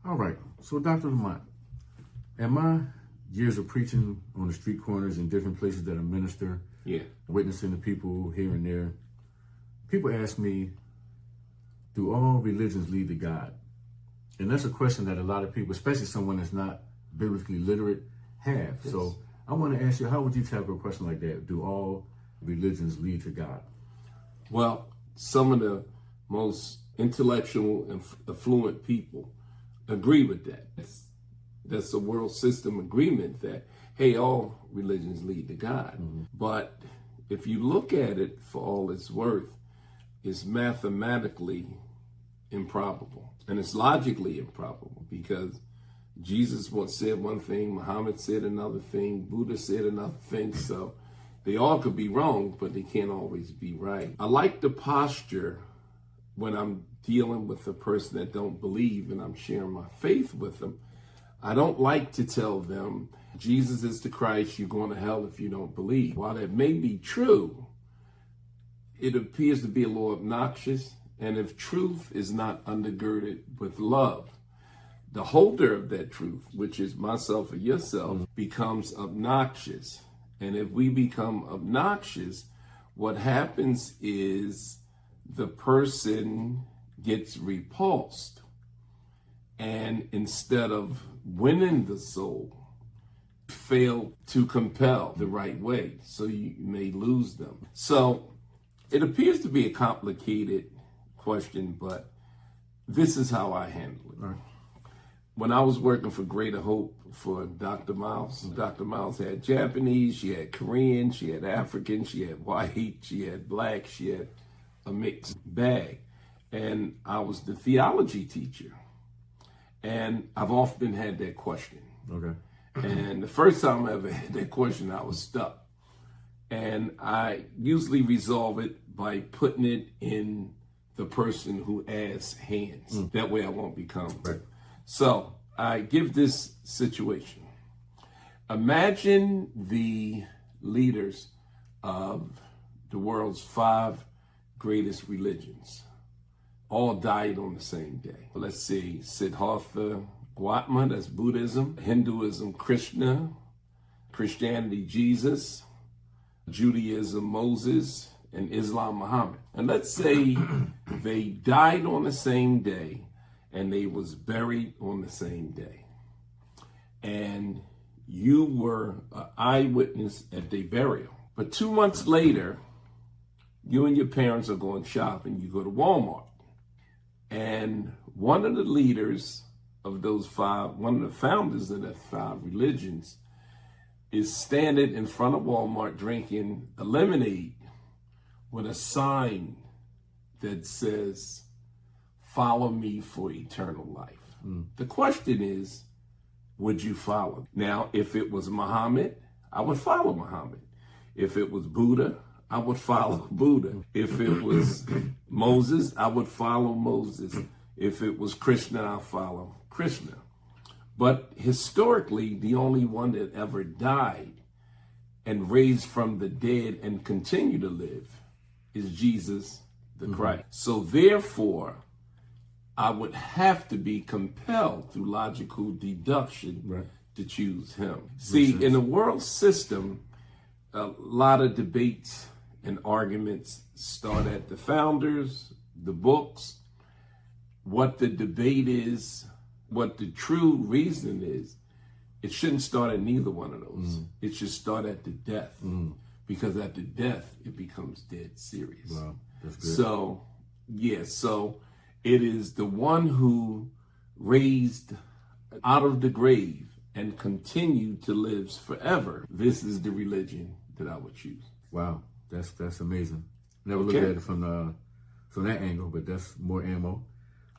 All right. So, Dr. Lamont, in my years of preaching on the street corners in different places that I minister, witnessing to people here and there, people ask me, do all religions lead to God? And that's a question that a lot of people, especially someone that's not biblically literate, have. Yes. So I want to ask you, how would you tackle a question like that? Do all religions lead to God? Well, some of the most intellectual and affluent people agree with that. That's a world system agreement that, hey, all religions lead to God. Mm-hmm. But if you look at it for all it's worth, it's mathematically improbable. And it's logically improbable because Jesus once said one thing, Muhammad said another thing, Buddha said another thing. So they all could be wrong, but they can't always be right. I like the posture when I'm dealing with a person that don't believe and I'm sharing my faith with them. I don't like to tell them, Jesus is the Christ, you're going to hell if you don't believe. While that may be true, it appears to be a little obnoxious. And if truth is not undergirded with love, the holder of that truth, which is myself or yourself, becomes obnoxious. And if we become obnoxious, what happens is the person gets repulsed. And instead of winning the soul, fail to compel the right way. So you may lose them. So it appears to be a complicated question, but this is how I handle it. Right. When I was working for Greater Hope for Dr. Miles, Dr. Miles had Japanese, she had Korean, she had African, she had white, she had black, she had a mixed bag. And I was the theology teacher. And I've often had that question. Okay. And the first time I ever had that question, I was stuck. And I usually resolve it by putting it in the person who asks hands. That way I won't become. Right. So I give this situation. Imagine the leaders of the world's 5 greatest religions all died on the same day. Let's see, Siddhartha Gautama, that's Buddhism, Hinduism, Krishna, Christianity, Jesus, Judaism, Moses, and Islam, Muhammad. And let's say they died on the same day and they was buried on the same day. And you were an eyewitness at their burial. But 2 months later, you and your parents are going shopping. You go to Walmart. And one of the leaders of those 5, one of the founders of the 5 religions, is standing in front of Walmart drinking a lemonade with a sign that says, "Follow me for eternal life." The question is, would you follow? Now, if it was Muhammad, I would follow Muhammad. If it was Buddha, I would follow Buddha. If it was Moses, I would follow Moses. If it was Krishna, I'll follow Krishna. But historically, the only one that ever died and raised from the dead and continue to live is Jesus the Christ. So therefore, I would have to be compelled through logical deduction to choose him. See, in the world system, a lot of debates and arguments start at the founders, the books, what the debate is, what the true reason is. It shouldn't start at neither one of those. It should start at the death, because at the death, it becomes dead serious. Wow, that's good. So, so it is the one who raised out of the grave and continued to live forever. This is the religion that I would choose. Wow, that's amazing. Never looked at it from that angle, but that's more ammo.